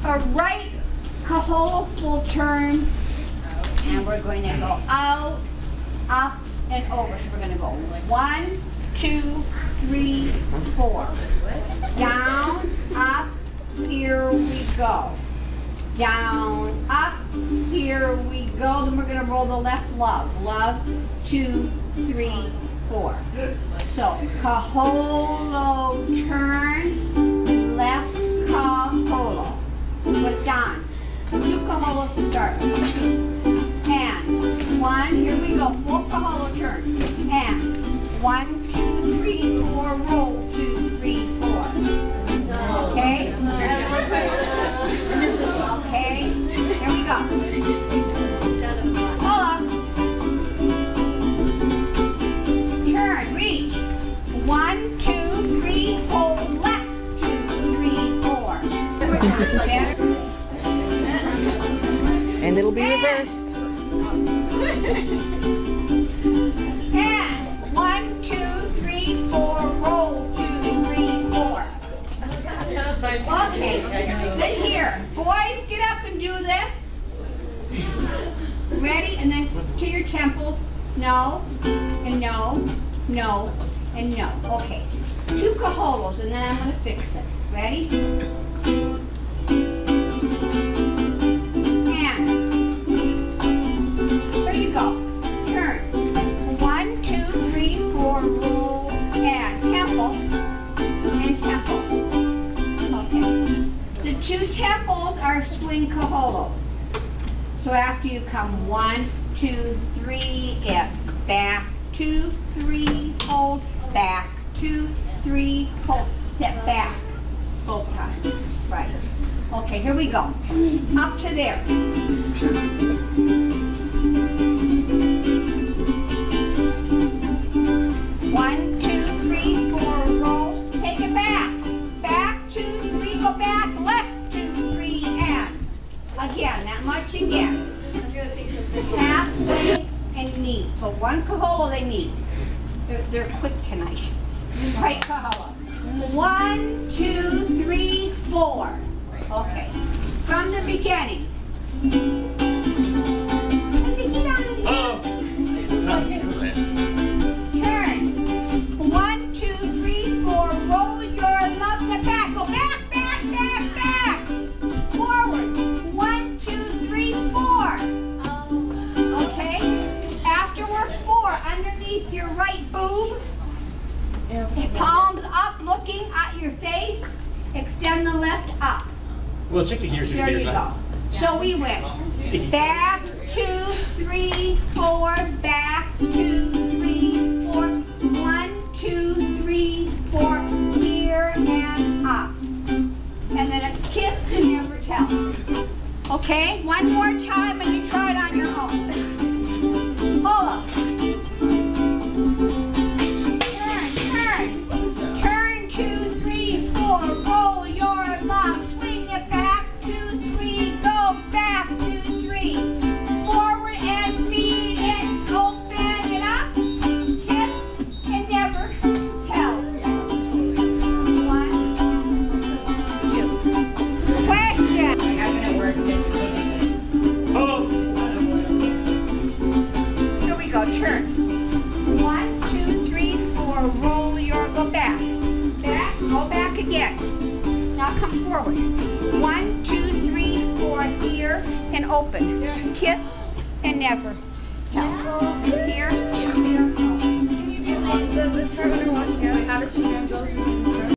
a right Kaholo full turn, and we're going to go out, up, and over. So we're going to go 1, 2, 3, 4. Down, up, here we go. Down, up, here we go. Then we're going to roll the left love. Love, 2, 3, 4. So, Kaholo turn, left Kaholo. With Don. 2 Kaholos to start. And 1, here we go. Full Kaholo turn. And 1, 2, 3, 4, roll, 2, 3, 4. Okay? Okay, here we go. Hold on. Turn, reach. 1, 2, 3, hold left. 2, 3, 4. And it'll be reversed. And 1, 2, 3, 4, roll, 2, 3, 4. Okay, then here, boys, get up and do this. Ready? And then to your temples. No, and no, no, and no. Okay, 2 Kaholos, and then I'm going to fix it. Ready? And there you go. Turn. 1, 2, 3, 4, roll, and temple, and temple. Okay. The 2 temples are swing Kaholos. So after you come 1, 2, 3, it's back, 2, 3, hold, back, 2, 3, hold, step back, both times, right. Okay, here we go, up to there. 1, 2, 3, 4, rolls, take it back, back, 2, 3, go back, left, 2, 3, and again, that much again. Halfway and knee. So 1 Kaholo they need. They're quick tonight. Right Kaholo. 1, 2, 3, 4. Okay. From the beginning. Turn. 1, 2, 3, 4. Roll your love to back. Go back, back, back, back. Forward. 1, 2, 3, 4. Okay? After we're 4, underneath your right boob, palms up, looking at your face, extend the left up. Well, check it here. There you go. So we went back, 2, 3, 4, back, 2, 3, 4, 1, 2, 3, 4, here and up. And then it's kiss and never tell. Okay, one more time and you try it on your own. Hold up. Turn, 2, 3, 4, roll your love, swing it back, 2, 3, go back, 2, 3, forward and feed it, open it up, kiss and never tell. 1, 2. Question. Here we go, turn. 1, 2, 3, 4, roll your, go back. Back, go back again. Now come forward. 1, 2, 3, 4, here, and open. Kiss, and never tell. Here, here. Can you do this part under one? How does she go?